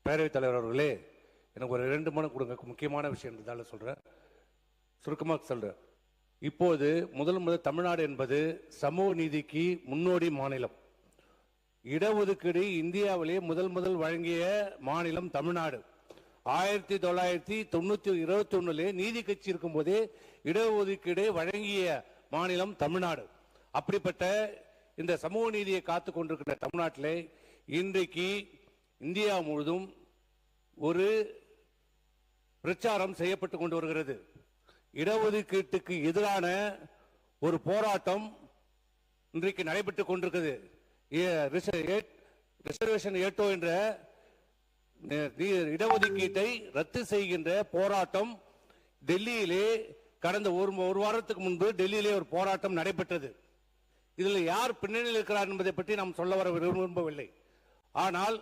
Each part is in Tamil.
பேரவைத் தலைவர் அவர்களே, எனக்கு ஒரு 2 மணி கொடுங்க. முக்கியமான விஷயம் இருந்தால சொல்றேன், சுருக்கமாக சொல்றேன். இப்போது முதல் தமிழ்நாடு என்பது சமூக நீதிக்கு முன்னோடி மாநிலம். இடஒதுக்கீடு இந்தியாவிலேயே முதல் வழங்கிய மாநிலம் தமிழ்நாடு. 1921 நீதி கட்சி இருக்கும் போதே இடஒதுக்கீடு வழங்கிய மாநிலம் தமிழ்நாடு. அப்படிப்பட்ட இந்த சமூக நீதியை காத்துக் கொண்டிருக்கிற தமிழ்நாட்டிலே இன்றைக்கு இந்தியா முழுவதும் ஒரு பிரச்சாரம் செய்யப்பட்டு கொண்டு வருகிறது. இடஒதுக்கீட்டுக்கு எதிரான ஒரு போராட்டம் இன்றைக்கு நடைபெற்றுக் கொண்டிருக்கிறது. ரிசர்வேஷன் ஏட்டோ என்ற இடஒதுக்கீட்டை ரத்து செய்கின்ற போராட்டம் டெல்லியிலே கடந்த ஒரு வாரத்துக்கு முன்பு டெல்லியிலே ஒரு போராட்டம் நடைபெற்றது. இதில் யார் பின்னணியில் இருக்கிறார் என்பதை பற்றி நாம் சொல்ல வர விரும்பவில்லை. ஆனால்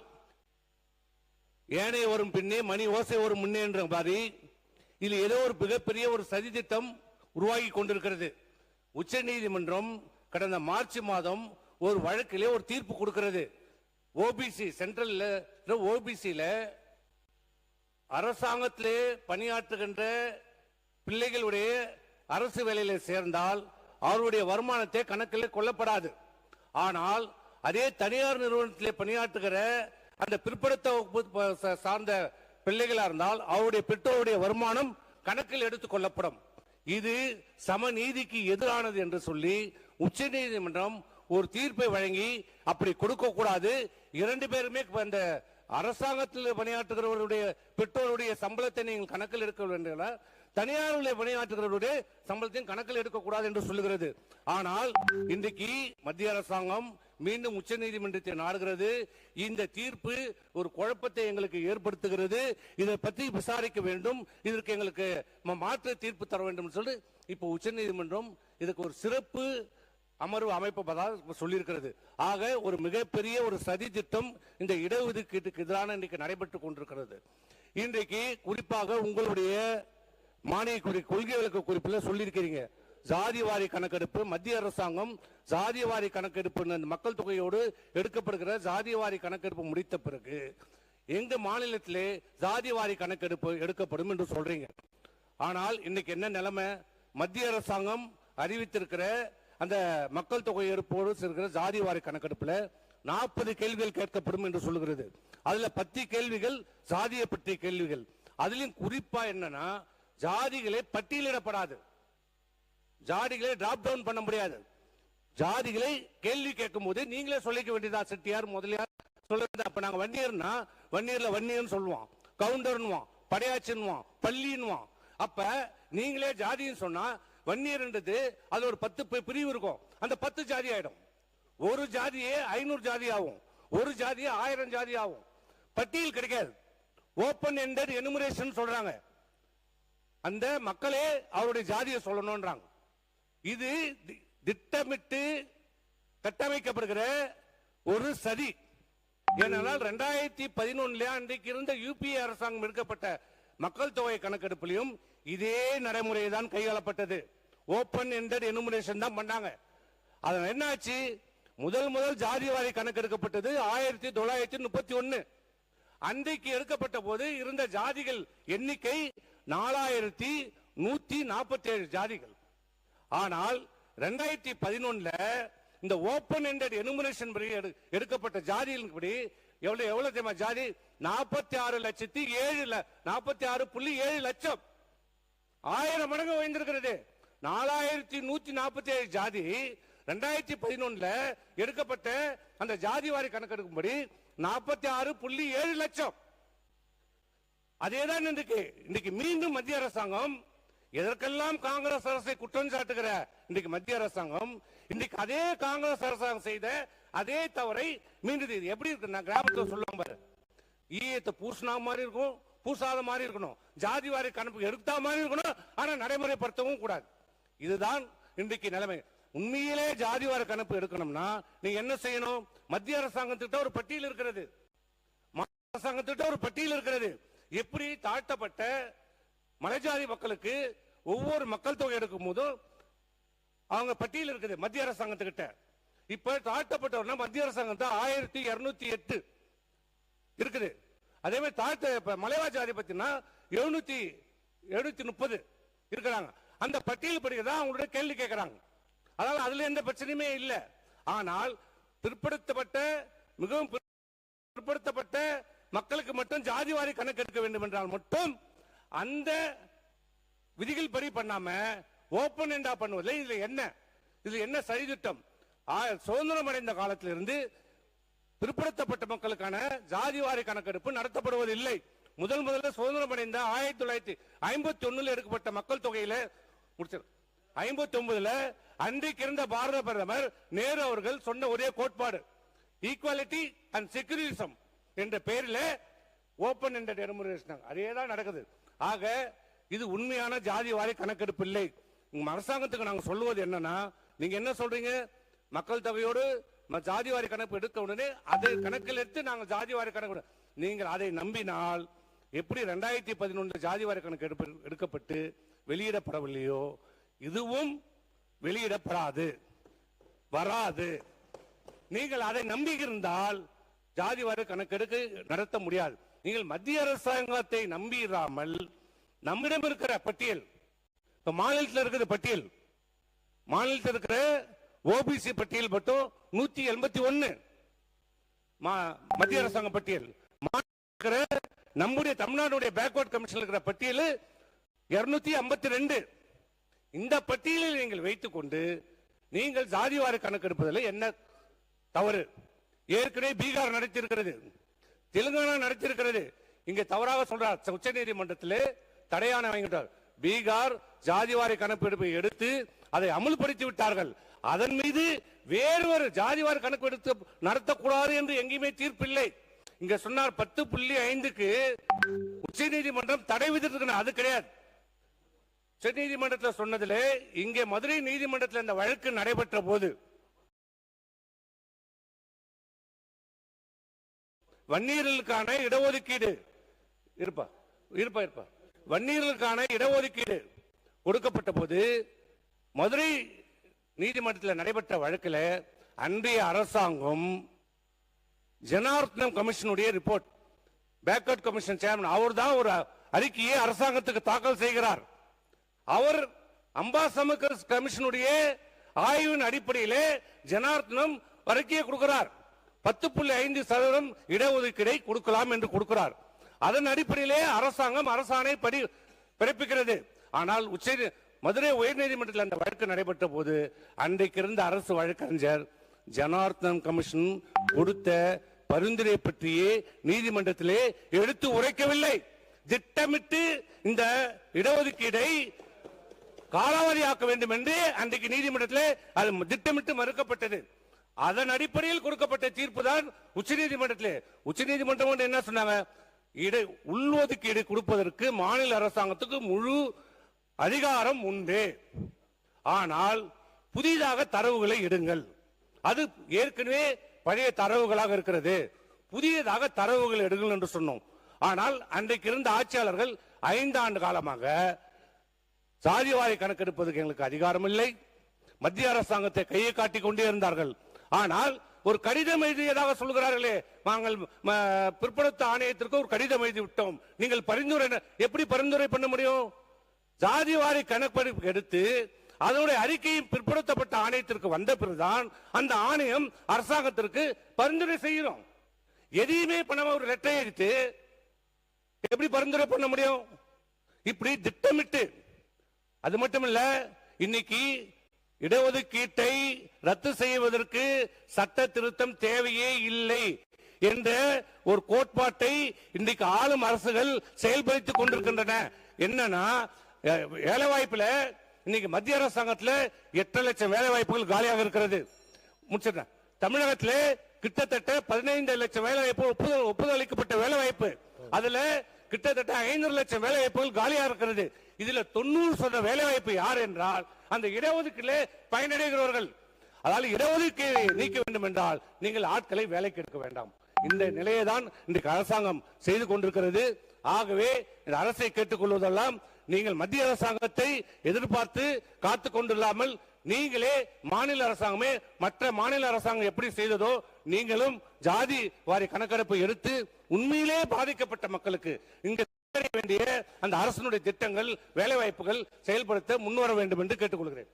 ஏனைய வரும் பின்னே மணி ஓசை வரும் முன்னே என்ற மாதிரி இதில் ஏதோ ஒரு மிகப்பெரிய ஒரு சதி திட்டம் உருவாகி கொண்டிருக்கிறது. உச்ச நீதிமன்றம் கடந்த மார்ச் மாதம் ஒரு வழக்கிலே ஒரு தீர்ப்பு கொடுக்கிறது. ஓபிசி சென்ட்ரல் ஓபிசியில அரசாங்கத்திலே பணியாற்றுகின்ற பிள்ளைகளுடைய அரசு வேலையில சேர்ந்தால் அவருடைய வருமானத்தை கணக்கில் கொள்ளப்படாது. ஆனால் அதே தனியார் நிறுவனத்திலே பணியாற்றுகிற அந்த பிற்படுத்த சார்ந்த பிள்ளைகளா இருந்தால் அவருடைய பெற்றோருடைய வருமானம் கணக்கில் எடுத்துக் கொள்ளப்படும். இது சமநீதிக்கு எதிரானது என்று சொல்லி உச்ச நீதிமன்றம் ஒரு தீர்ப்பை வழங்கி அப்படி கொடுக்க கூடாது. 2 பேருமே அந்த அரசாங்கத்தில் பணியாற்றுகிறவர்களுடைய பெற்றோருடைய சம்பளத்தை நீங்கள் கணக்கில் எடுக்க வேண்டும், தனியார் பணியாற்றுகிறவருடைய சம்பளத்தையும் கணக்கில் எடுக்கக்கூடாது என்று சொல்லுகிறது. ஆனால் இன்றைக்கு மத்திய அரசாங்கம் மீண்டும் உச்ச நீதிமன்றத்தை நாடுகிறது. இந்த தீர்ப்பு ஒரு குழப்பத்தை எங்களுக்கு ஏற்படுத்துகிறது. இதை பற்றி விசாரிக்க வேண்டும், இதற்கு எங்களுக்கு மாற்று தீர்ப்பு தர வேண்டும் சொல்லி இப்போ உச்ச நீதிமன்றம் இதுக்கு ஒரு சிறப்பு அமர்வு அமைப்பதாக சொல்லியிருக்கிறது. ஆக ஒரு மிகப்பெரிய ஒரு சதி திட்டம் இந்த இடஒதுக்கீட்டுக்கு எதிரான இன்றைக்கு நடைபெற்றுக் கொண்டிருக்கிறது. இன்றைக்கு குறிப்பாக உங்களுடைய மானிய கொள்கைகளுக்கு குறிப்பில் சொல்லியிருக்கிறீங்க, ஜாதிவாரி கணக்கெடுப்பு. மத்திய அரசாங்கம் ஜாதிவாரி கணக்கெடுப்பு மக்கள் தொகையோடு எடுக்கப்படுகிற ஜாதிவாரி கணக்கெடுப்பு முடித்த பிறகு எங்க மாநிலத்திலே ஜாதிவாரி கணக்கெடுப்பு எடுக்கப்படும் என்று சொல்றீங்க. ஆனால் இன்னைக்கு என்ன நிலைமை? மத்திய அரசாங்கம் அறிவித்திருக்கிற அந்த மக்கள் தொகை எடுப்போடு இருக்கிற ஜாதிவாரி கணக்கெடுப்புல 40 கேள்விகள் கேட்கப்படும் என்று சொல்லுகிறது. அதுல 10 கேள்விகள் ஜாதியை பற்றிய கேள்விகள். அதுலயும் குறிப்பா என்னன்னா, ஜாதிகளை பட்டியலிடப்படாது, ஜாதிகளை டிராப் டவுன் பண்ண முடியாது. ஜாதிகளை கேள்வி கேட்கும் போது நீங்களே சொல்லிக்க வேண்டியதா, செட்டியார் முதலியார் சொல்றது. அப்ப நாங்க வன்னியர்னா வன்னியர்ல வன்னியர்னு சொல்லுவோம், கவுண்டர்னுவான், படையாச்சுன்னுவான், பள்ளின்னுவான். அப்ப நீங்களே ஜாதின்னு சொன்னா வன்னியர்ன்றது அது ஒரு 10 பிரிவு இருக்கும், அந்த 10 ஜாதி ஆயிடும். ஒரு ஜாதியே 500 ஜாதி ஆகும், ஒரு ஜாதியே 1000 ஜாதி ஆகும். பட்டியல் கிடைக்காது. ஓபன் எண்டட் எனுமரேஷன் சொல்றாங்க, அந்த மக்களே அவருடைய ஜாதியை சொல்லணும்ன்றாங்க. இது திட்டமிட்டு கட்டமைக்கப்படுகிற ஒரு சதி. ஏனென்றால் 2011 அன்றைக்கு இருந்த யூபிஏ அரசாங்கம் எடுக்கப்பட்ட மக்கள் தொகை கணக்கெடுப்பிலும் இதே நடைமுறை தான் கையாளப்பட்டது. ஓபன் எண்டட் எனுமரேஷன் தான் பண்ணாங்க. அது என்னாச்சு? முதல் ஜாதிவாரி கணக்கெடுக்கப்பட்டது 1931. அன்றைக்கு எடுக்கப்பட்ட போது இருந்த ஜாதிகள் எண்ணிக்கை 4147 ஜாதிகள். ஆனால் 2011 இந்த ஓபன் எண்டட் எனுமரேஷன் எடுக்கப்பட்ட ஜாதிகளின்படி எவ்வளவு தெரியுமா? ஜாதி 46,7 லட்சம், 1000 மடங்கு உயர்ந்திருக்கிறது. 4147 ஜாதி 2011 எடுக்கப்பட்ட அந்த ஜாதிவாரி கணக்கெடுக்கும்படி 46.7 லட்சம். அதேதான் இன்றைக்கு மீண்டும் மத்திய அரசாங்கம், எதற்கெல்லாம் காங்கிரஸ் அரசை குற்றம் சாட்டுகிற இன்றைக்கு மத்திய அரசாங்கம், இன்றைக்கு அதே காங்கிரஸ் அரசாங்கம் செய்த அதே தவறை மீண்டும் எப்படி இருக்கு? நான் கிராமத்தில் சொல்லுவாங்க பாரு, ஈயத்தை பூசினா மாதிரி இருக்கும், பூசாத மாதிரி இருக்கணும், ஜாதிவாரி கணக்கு எடுத்தா மாதிரி இருக்கணும், ஆனா நடைமுறைப்படுத்தவும் கூடாது. இதுதான் இன்றைக்கு நிலைமை. உண்மையிலே ஜாதிவாரி கணக்கு எடுக்கணும்னா நீங்க என்ன செய்யணும்? மத்திய அரசாங்கத்திட்ட ஒரு பட்டியல் இருக்கிறது, அரசாங்கத்திட்ட ஒரு பட்டியல் இருக்கிறது. எப்படி தாழ்த்தப்பட்ட மலைஜாதி மக்களுக்கு ஒவ்வொரு மக்கள் தொகை எடுக்கும் போதும் அவங்க பட்டியல் இருக்குது மத்திய அரசாங்கத்துக்கிட்ட. இப்ப தாழ்த்தப்பட்டவர்னா மத்திய அரசாங்கத்தை 1208 இருக்குது. அதே மாதிரி தாழ்த்த மலைவாழ் ஜாதி பத்தினா 730 இருக்கிறாங்க. அந்த பட்டியல் படிக்கிறதா அவங்களுடைய கேள்வி கேட்கிறாங்க. அதனால அதுல எந்த பிரச்சனையுமே இல்லை. ஆனால் பிற்படுத்தப்பட்ட மிகவும் பிற்படுத்தப்பட்ட மக்களுக்கு மட்டும் ஜாதிவாரி கணக்கெடுக்க வேண்டும் என்றால் மட்டும் அந்த விதிகள் படி பண்ணாம ஓபன் எண்டா பண்ணுவதில்லை. இதுல என்ன சதித்திட்டம்? சுதந்திரம் அடைந்த காலத்திலிருந்து பிற்படுத்தப்பட்ட மக்களுக்கான ஜாதிவாரி கணக்கெடுப்பு நடத்தப்படுவதில்லை. முதல்ல சுதந்திரம் அடைந்த 1951 எடுக்கப்பட்ட மக்கள் தொகையில 59 அன்றைக்கு இருந்த பாரத பிரதமர் நேரு அவர்கள் சொன்ன ஒரே கோட்பாடு ஈக்குவாலிட்டி அண்ட் செக்யூரிசம் என்ற பெயரில் ஓபன் எண்டட் எனுமரேஷன். அதேதான் நடக்குது. ஆக இது உண்மையான ஜாதிவாரி கணக்கெடுப்பு இல்லை. அரசாங்கத்துக்கு நாங்க சொல்லுவது என்னன்னா, நீங்க என்ன சொல்றீங்க, மக்கள் தொகையோடு ஜாதிவாரி கணக்கு எடுக்க உடனே அதை கணக்கில் எடுத்து நாங்க ஜாதிவாரி கணக்கு, நீங்கள் அதை நம்பினால் எப்படி 2011 ஜாதிவாரி கணக்கு எடுக்கப்பட்டு வெளியிடப்படவில்லையோ இதுவும் வெளியிடப்படாது, வராது. நீங்கள் அதை நம்பியிருந்தால் ஜாதிவாரி கணக்கெடுப்பு நடத்த முடியாது. நீங்கள் மத்திய அரசாங்கத்தை நம்பிராமல் நம்மிடம் இருக்கிற பட்டியல், இப்ப மாநிலத்தில் இருக்கிற பட்டியல், மாநிலத்தில் இருக்கிற ஓபிசி பட்டியல் மட்டும் 181 மத்திய அரசாங்க பட்டியல், நம்முடைய தமிழ்நாடுடைய பேக்வர்ட் கமிஷன் இருக்கிற பட்டியல் 252. இந்த பட்டியலில் நீங்கள் வைத்துக் கொண்டு நீங்கள் ஜாதிவாரி கணக்கெடுப்பதில் என்ன தவறு? ஏற்கனவே பீகார் நடத்தியிருக்கிறது, தெலுங்கானா நடத்தியிருக்கிறது. இங்க தவறாக சொல்றார், உச்ச நீதிமன்றத்தில் தடையான வாங்கிட்டார். பீகார் ஜாதிவாரி கணக்கெடுப்பை எடுத்து அதை அமுல்படுத்தி விட்டார்கள். அதன் மீது வேறு ஒரு ஜாதிவாரி கணக்கெடுத்து நடத்தக்கூடாது என்று எங்கேயுமே தீர்ப்பில்லை. இங்க சொன்னார் 10.5க்கு உச்ச நீதிமன்றம் தடை விதித்திருக்கிறார். அது கிடையாது. உச்ச நீதிமன்றத்தில் சொன்னதுல இங்கே மதுரை நீதிமன்றத்தில் இந்த வழக்கு நடைபெற்ற போது வன்னியர்களுக்கான இடஒதுக்கீடு வன்னியர்களுக்கான இடஒதுக்கீடு கொடுக்கப்பட்ட போது மதுரை நீதிமன்றத்தில் நடைபெற்ற வழக்கில் அன்றைய அரசாங்கம் ஜனார்த்தனம் கமிஷனுடைய ரிப்போர்ட், பேக்வர்ட் கமிஷன் சேர்மன், அவர் தான் ஒரு அறிக்கையை அரசாங்கத்துக்கு தாக்கல் செய்கிறார். அவர் அம்பாசமுத்திர கமிஷனுடைய ஆய்வின் அடிப்படையிலே ஜனார்த்தனம் அறிக்கையை கொடுக்கிறார். 10.5% இடஒதுக்கீடை கொடுக்கலாம் என்று கொடுக்கிறார். அதன் அடிப்படையிலே அரசாங்கம் அரசாணை பிறப்பிக்கிறது. ஆனால் மதுரை உயர்நீதிமன்றத்தில் அந்த வழக்கு நடைபெற்ற போது அன்றைக்கு இருந்த அரசு வழக்கறிஞர் ஜனார்த்தனம் கமிஷன் கொடுத்த பரிந்துரை பற்றியே நீதிமன்றத்திலே எடுத்து உரைக்கவில்லை. திட்டமிட்டு இந்த இடஒதுக்கீடை காலாவதியாக்க வேண்டும் என்று அன்றைக்கு நீதிமன்றத்தில் அது திட்டமிட்டு மறுக்கப்பட்டது. அதன் அடிப்படையில் கொடுக்கப்பட்ட தீர்ப்பு தான் உச்சநீதிமன்றம் என்ன சொன்னாங்க, உள்ஒதுக்கீடு கொடுப்பதற்கு மாநில அரசாங்கத்துக்கு முழு அதிகாரம் உண்டு. ஆனால் புதிதாக தரவுகளை இடுங்கள். அது ஏற்கனவே பழைய தரவுகளாக இருக்கிறது, புதியதாக தரவுகள் எடுங்கள் என்று சொன்னோம். ஆனால் அன்றைக்கு இருந்த ஆட்சியாளர்கள் 5 ஆண்டு காலமாக சாதிவாரி கணக்கெடுப்பதற்கு எங்களுக்கு அதிகாரம் இல்லை, மத்திய அரசாங்கத்தை கையை காட்டிக் கொண்டே இருந்தார்கள். ஆனால் ஒரு கடிதம் எழுதியதாக சொல்கிறார்களே, நாங்கள் பிற்படுத்த ஆணையத்திற்கு ஒரு கடிதம் எழுதி விட்டோம், நீங்கள் பரிந்துரை, எப்படி பரிந்துரை பண்ண முடியும்? ஜாதிவாரி கணக்கெடுப்பு எடுத்து அதனுடைய அறிக்கையும் பிற்படுத்தப்பட்ட ஆணையத்திற்கு வந்த பிறகுதான் அந்த ஆணையம் அரசாங்கத்திற்கு பரிந்துரை செய்கிறோம். எதையுமே பண்ணாம ஒரு லெட்டர் எழுதி எப்படி பரிந்துரை பண்ண முடியும்? இப்படி திட்டமிட்டு. அது மட்டுமல்ல, இன்னைக்கு இடஒதுக்கீட்டை ரத்து செய்வதற்கு சட்ட திருத்தம் தேவையே இல்லை என்ற ஒரு கோட்பாட்டை இன்றைக்கு ஆளும் அரசுகள் செயல்படுத்திக் கொண்டிருக்கின்றன. என்னன்னா, வேலை வாய்ப்புல இன்னைக்கு மத்திய அரசாங்கத்தில் 8 லட்சம் வேலை வாய்ப்புகள் காலியாக இருக்கிறது. முடிச்சிட்டேன். தமிழகத்தில் கிட்டத்தட்ட 15 லட்சம் வேலை வாய்ப்பு ஒப்புதல் அளிக்கப்பட்ட வேலை வாய்ப்பு, அதுல கிட்டத்தட்ட 5 லட்சம் வேலை வாய்ப்புகள் காலியா இருக்கிறது. இதுல 90% வேலை வாய்ப்பு யார் என்றால் அந்த இடஒதுக்கீடு பயனடைகிறவர்கள். அதாவது இடஒதுக்கீடு நீக்க வேண்டும் என்றால் நீங்கள் ஆட்களை வேலைக்கு எடுக்க வேண்டாம். இந்த நிலையை தான் இன்றைக்கு அரசாங்கம் செய்து கொண்டிருக்கிறது. ஆகவே இந்த அரசை கேட்டுக்கொள்வதெல்லாம், நீங்கள் மத்திய அரசாங்கத்தை எதிர்பார்த்து காத்துக் கொண்டில்லாமல் நீங்களே மாநில அரசாங்கமே மற்ற மாநில அரசாங்கம் எப்படி செய்ததோ நீங்களும் ஜாதி வாரி கணக்கெடுப்பு எடுத்து உண்மையிலே பாதிக்கப்பட்ட மக்களுக்கு இங்க வேண்டிய அந்த அரசினுடைய திட்டங்கள் வேலை வாய்ப்புகள் செயல்படுத்த முன்வர வேண்டும் என்று கேட்டுக்கொள்கிறேன்.